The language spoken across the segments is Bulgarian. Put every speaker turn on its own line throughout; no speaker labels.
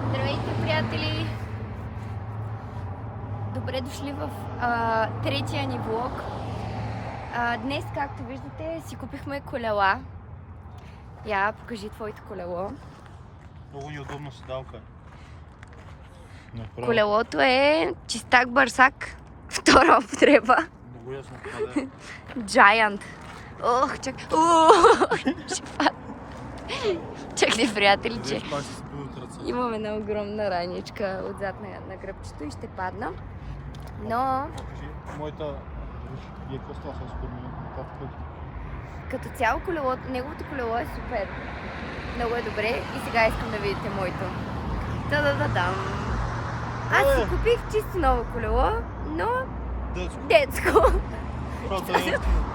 Здравейте, приятели! Добре дошли в третия ни влог. Днес, както виждате, си купихме колела. Я, покажи твоето колело.
Много неудобна седалка.
Колелото е чистак бърсак, втора употреба.
Много ясно това е.
Giant. Ох, чакай. Чакайте, приятели, че имам една огромна раничка отзад на гръбчето и ще падна. Но
Моята е коства с според.
като цяло колелото, неговото колело е супер. Много е добре и сега искам да видите моето. Та-да-да-дам! Аз си купих чисто ново колело, но детско.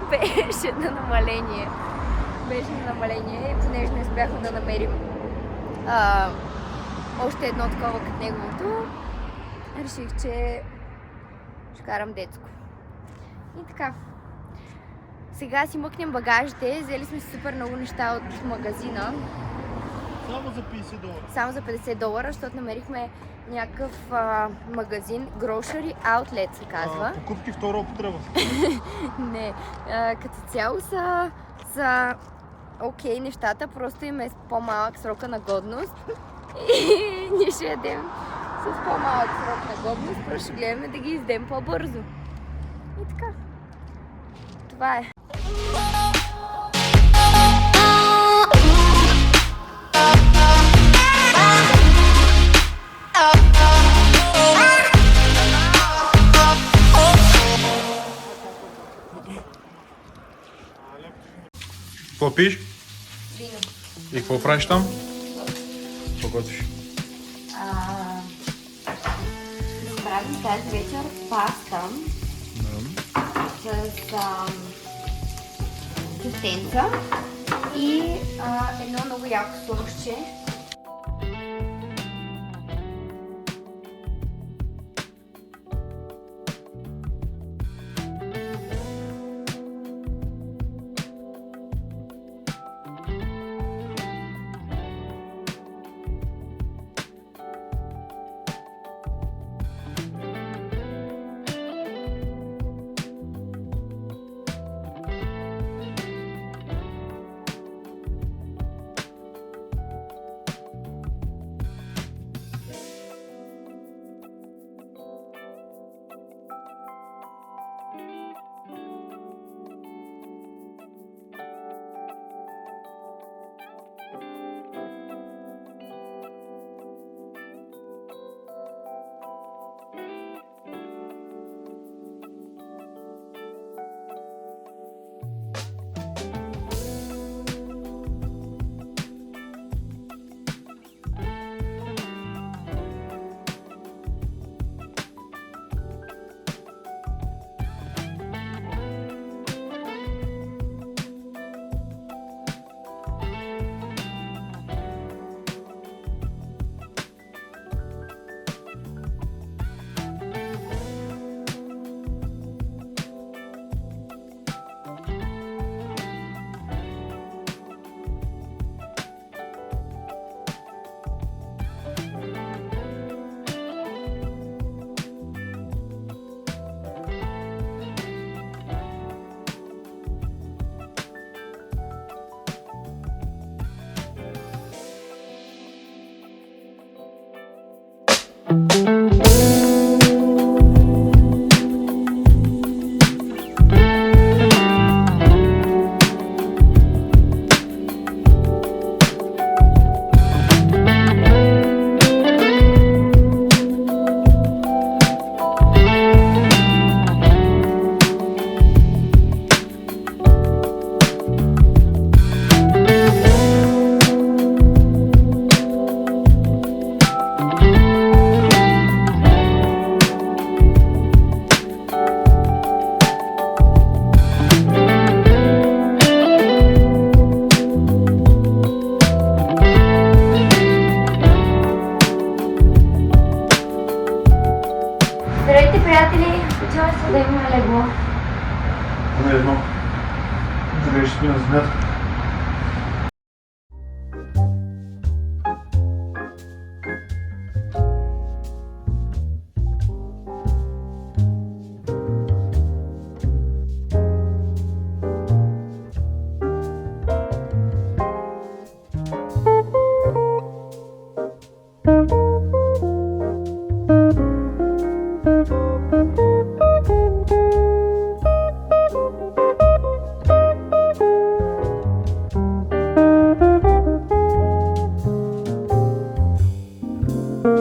Беше на намаление. И понеже не успяхме да намерим още едно такова като неговото, реших, че ще карам детско. И така. Сега си мъкнем багажите. Взели сме супер много неща от магазина.
Само за $50.
Само за $50, защото намерихме някакъв магазин, Grocery Outlet се казва.
Покупки втора употреба.
Не, като цяло са окей нещата, просто им е с по-малък срока на годност. И ние ще ядем с по-малък срок на годност, просто ще гледаме да ги издем по-бързо. И така. Това е.
Какво пиш?
Вино.
И какво правиш там? Какво готвиш?
Да правим тази вечер паста с тестенца и едно много яко сорсче.
едно. Да ще спи на земята.
Приятели,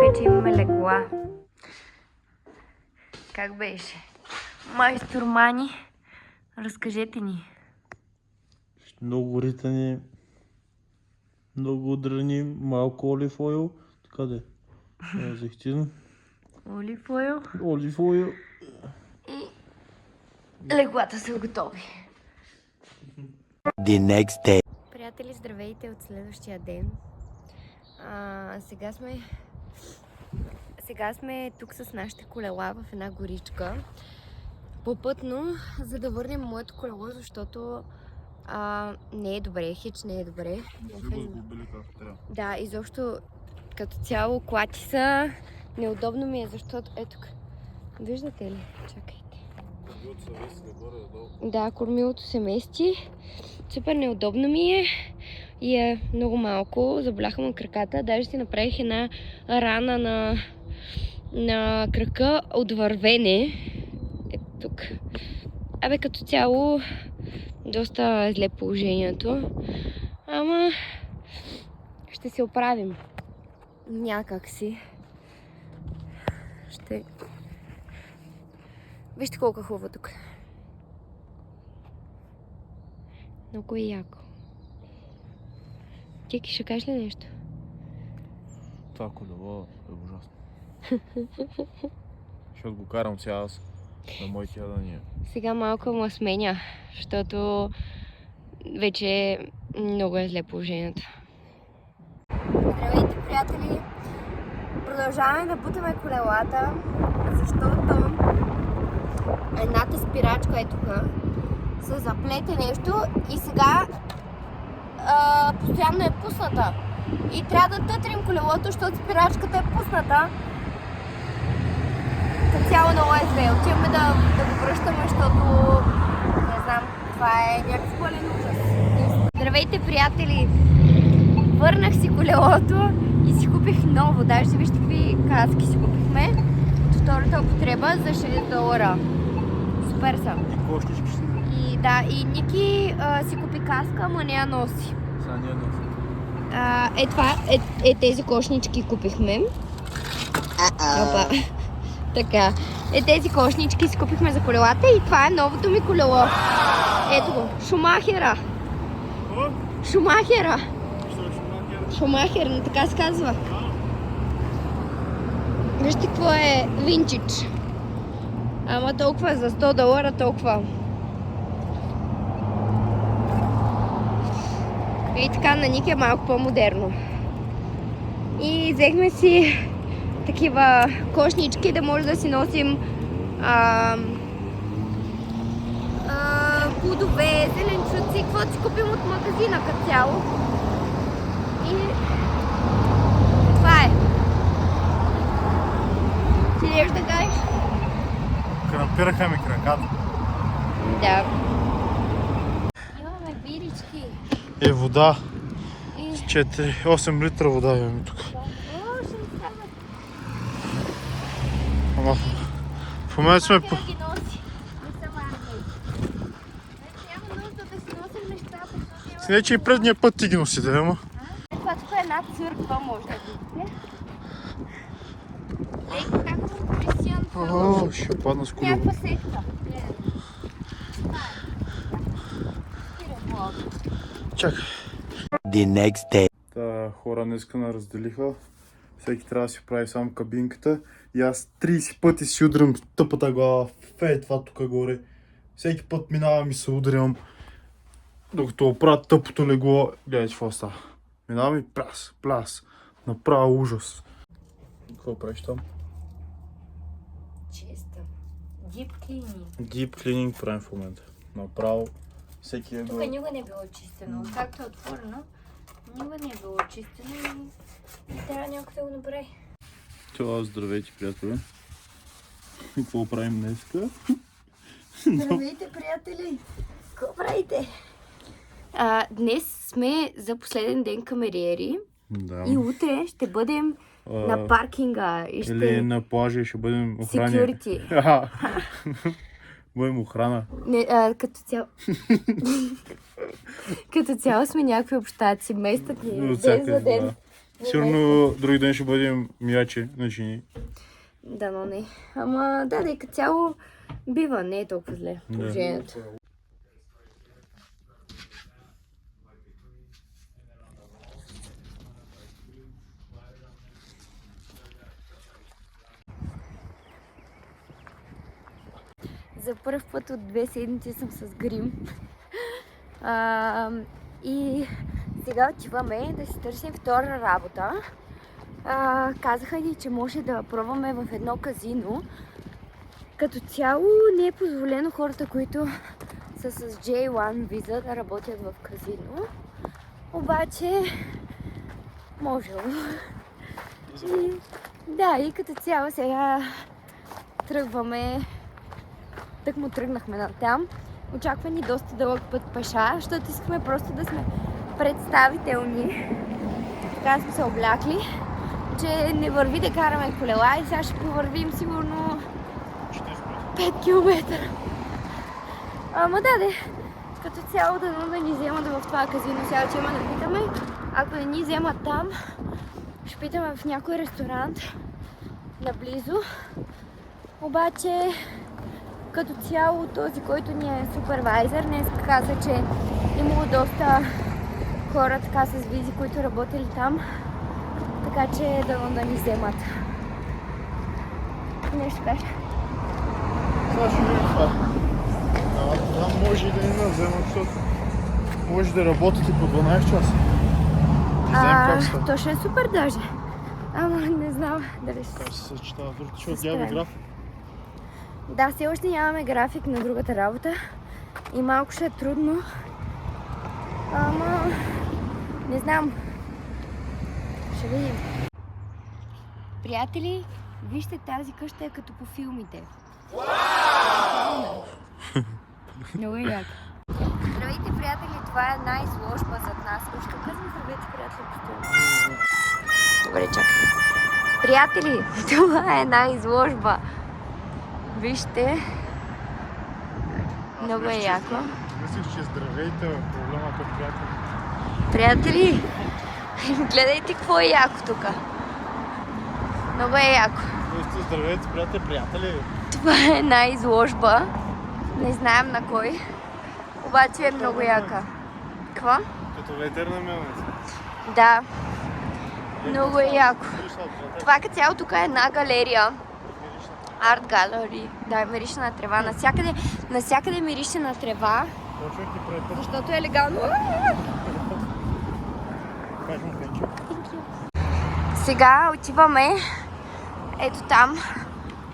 вече имаме легла. Как беше? Майстор Мани, разкажете ни.
Много ритани, много удрани, малко олив ойл. Така де. Зехтин.
Олив ойл.
Олив ойл.
И леглата са готови.
The next day.
Приятели, здравейте от следващия ден. Сега сме тук с нашите колела в една горичка. Попътно, за да върнем моето колело, защото не е добре, хич не е добре. Да, изобщо като цяло клати са. Неудобно ми е, защото ето тук. Виждате ли? Чакайте. Да, кормилото се мести. Супер неудобно ми е и е много малко. Заболяха му краката. Даже си направих една рана на крака от вървене. Ето тук. Абе, като цяло доста зле положението. Ама ще се оправим. Някак си. Вижте колко е хубаво тук. Много е яко. Тики, ще кажеш ли нещо?
Това колело е ужасно. Защото го карам цял аз на моите ядания.
Сега малко му сменя, защото вече много е зле положението. Здравейте, приятели! Продължаваме да бутаме колелата, защото едната спирачка е тук, се заплете нещо и сега постоянно е пусната. И трябва да тътрим колелото, защото спирачката е пусната. Като цяло много е зле. Отиваме да го връщаме, защото не знам, това е някакъв пълен ужас. Здравейте, приятели! Върнах си колелото и си купих ново. Даже си вижте какви каски си купихме от втората употреба за $60. Супер са.
И кошнички ще даде.
И да, и Ники си купи каска, ама не я носи.
Сега не я носи.
Тези кошнички купихме. Опа. Така. Тези кошнички си купихме за колелата и това е новото ми колело. Ето го. Шумахера. Шумахера. Шумахер, не така се казва. Вижте какво е винчич. Ама толкова за $100, толкова. И така на Ник е малко по-модерно. И взехме си такива кошнички, да може да си носим плодове, зеленчуци, каквото си купим от магазина като цяло. И това е. Ти леш да гаеш?
Крампираха ми краката.
Да. Имаме бирички.
Е, вода.
И...
8 литра вода имаме тук.
О, ще ми става.
Ама в момента сме по...
Ги носи. Не са важни. Няма нужда да си носим нещата, защото
Не, че и предния път ти ги носи, да, ама.
това тук е една църква, може да видите. Ей, как му Кристиан
О, ще падна с колело.
някаква секта.
Чакай.
The next day.
Та хора днеска не разделиха. Всеки трябва да си прави само кабинката. И аз 30 пъти си удрям тъпата глава. Това тук горе. Всеки път минавам и се удрям. Докато оправя тъпото легло. Гледайте какво става. Минавам и пляс. Направо ужас. Какво правиш там?
Чиста. Deep cleaning.
Deep cleaning правим в момента. Направо всеки ъгъл.
Тук никога не е било чистено. Както е отворено, никога не е било чистено и трябва някой да го направи.
Чао, здравейте, приятели. Какво правим днеска?
Здравейте, приятели! Какво правите? Днес сме за последен ден камериери
Да.
и утре ще бъдем на паркинга и ще...
Или на плажа и ще бъдем охрани.
Security.
Бъдем охрана.
Не, като цяло... като цяло сме някакви общаци. Местът ни
От
ден
всякъде,
за ден.
да. Сигурно други ден ще бъдем миячи на жени.
Да, но не. Ама да, като цяло бива, не е толкова зле положението. За първ път от 2 седмици съм с грим. И сега отиваме да си търсим втора работа. Казаха ни, че може да пробваме в едно казино. Като цяло не е позволено хората, които са с J1 виза, да работят в казино. Обаче можело. И като цяло сега тръгваме. Тък му тръгнахме натам. Очаква ни доста дълъг път пеша, защото искаме просто да сме представителни. Така сме се облякли, че не върви да караме колела и сега ще повървим сигурно 5 км. Ама да, като цяло да ни вземат в това казино. Сега че има да питаме. Ако не ни вземат там, ще питаме в някой ресторант наблизо. Обаче като цяло този, който ни е супервайзър, днес каза, че имало доста хора така с визи, които работили там. Така че да ни вземат. Нещо кажа.
Сега ще видим това. Там може и да ни вземат, защото може да работите по 12 часа. Не знам как става.
То ще е супер даже. Ама не знам дали ще...
Как се съчетава другото, защото няма график.
Да, все още нямаме график на другата работа и малко ще е трудно. Ама не знам. Ще видим. Приятели, вижте, тази къща е като по филмите. Много е яко. Здравейте, приятели, това е една изложба зад нас. Още казвам здравейте, приятели, постоянно. Добре, чакай. Приятели, това е една изложба. Вижте. Много е яко.
Мислих, че здравейте, проблемът е приятели.
Приятели, гледайте какво е яко тук. Много е яко.
Вие здравейте, приятели.
Това е една изложба. Не знаем на кой. Обаче е много яка. Какво?
Като ветерна мелница.
Да. Много е яко. Това като цяло тук е една галерия. Арт галери. Да, мирише на трева. Насякъде мирише на трева. Защото е легално. Сега отиваме ето там.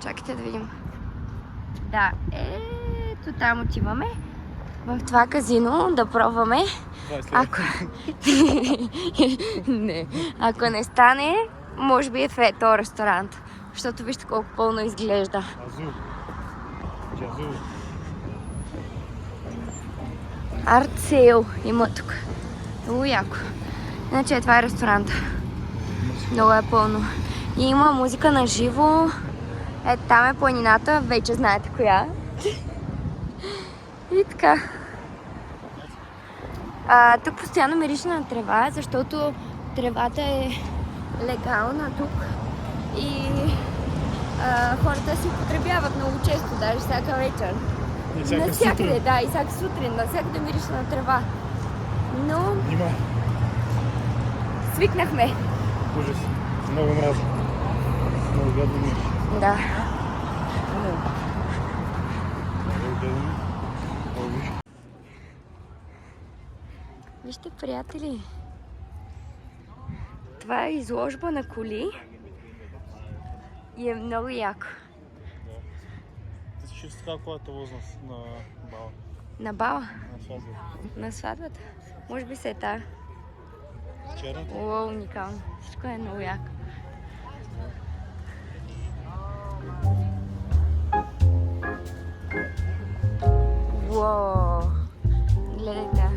Чакайте да видим. Да, ето там отиваме. В това казино да пробваме. Ако не стане, може би е в този ресторант. Защото вижте колко пълно изглежда. Арт сейл има тук. Много яко. Иначе това е ресторант. Много е пълно. И има музика на живо. Ето там е планината. Вече знаете коя. И така. Тук постоянно мирише на трева, защото тревата е легална тук. И хората си употребяват много често, даже всяка вечер. Навсякъде, да, и всяка сутрин, навсякъде мирише на трева. Но... свикнахме.
Ужас. Много мраза. Много гадно мирише.
Да. Вижте, приятели. Това е изложба на коли. И е много яко.
Ти си чисто така, когато возна на бала.
На бала?
На сватбата.
На сватбата? Може би се е тая.
Черната?
О, уникално. Всичко е много яко. Уоу! Гледайте.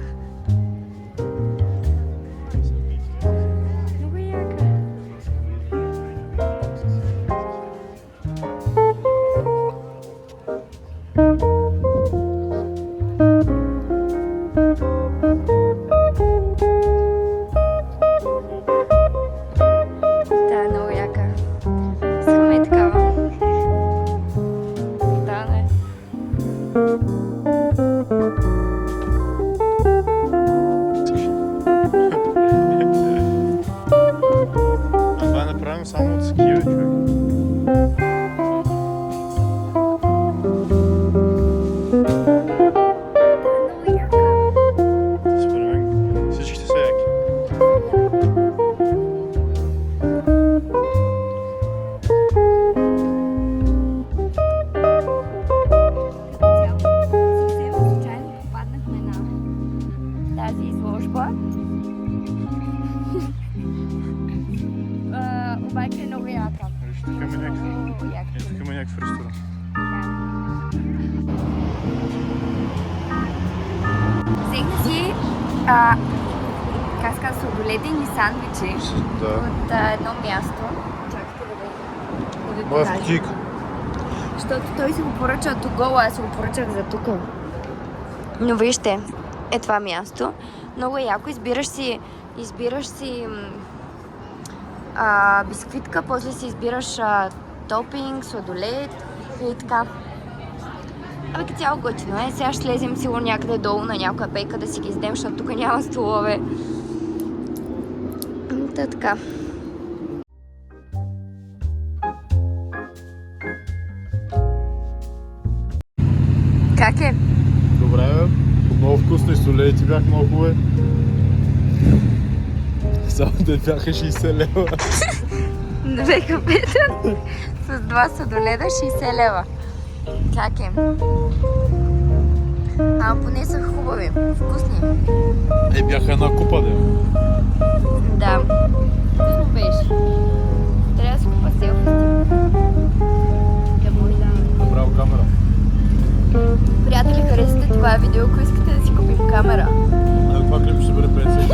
тази изложба. Обаче е много яка.
Виж, тук има някакви.
Много яка.
Тук има някакъв ресторант.
Взехме си как се казва, сладоледени сандвичи
Да.
от едно място. Чакайте да ви
Моя
покажа.
втик.
Защото той си го поръча от Тугол, аз си го поръчах за тук. Но вижте, е това място. Много е яко. Избираш си бисквитка, после си избираш топинг, сладолед и така. Абе, като цяло готино е. Сега ще слезем сигурно някъде долу на някоя пейка да си ги издем, защото тук няма столове. Та така. Как е?
Добре, бе. Много вкусно и солети бяха много хубави. Само да бяха 60 лева.
Две капета с два сладоледа 60 лева. Как е? Поне са хубави, вкусни.
Бяха една купа, да.
Да, вкусно беше. Трябва да си купа селфи.
Направо камера.
Приятели, харесате това видео, ако искате да си купим камера.
Това клип ще бъде 50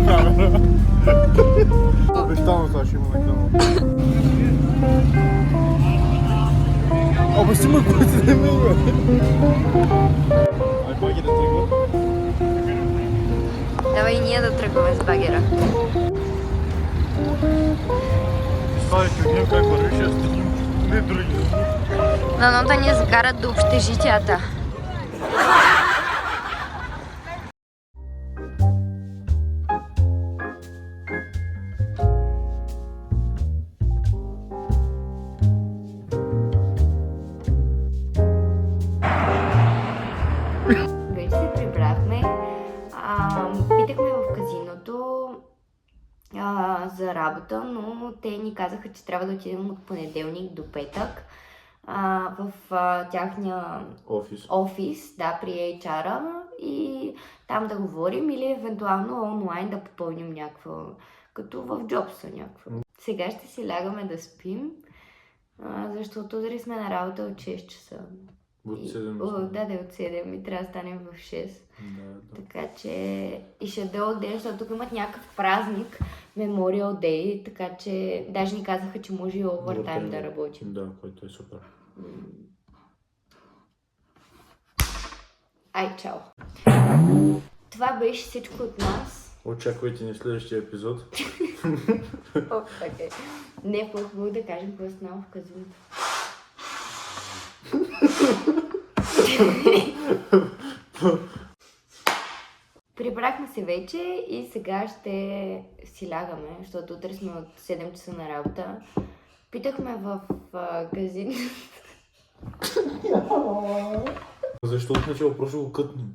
камера. Обещано това ще има на канал. Абе си ма който не ме бе. Ай, баги да тръгва.
Давай и ние да тръгваме с багера.
Изпадайте от него как вървиш, аз стигнем не други.
Дано да ни закарат до общежитията. Вече се прибрахме. Питахме в казиното за работа, но те ни казаха, че трябва да отидем от понеделник до петък в тяхния офис, да, при HR-а и там да говорим или евентуално онлайн да попълним някаква, като в Джобса някаква. Сега ще си лягаме да спим, защото утре сме на работа от 6 часа.
От 7.
Да, от 7 и трябва да станем в 6.
Да.
Така че и ще да от ден, защото тук имат някакъв празник, Memorial Day, така че даже ни казаха, че може и овертайм да работим.
Да, което е супер.
Ай, чао! Това беше всичко от нас.
Очаквайте ни в следващия епизод.
Okay. Не, по-хубаво да кажем какво е станало в казиното. Прибрахме се вече и сега ще си лягаме, защото утре сме от 7 часа на работа. Питахме в казино.
Защо от начало просто го кътнем?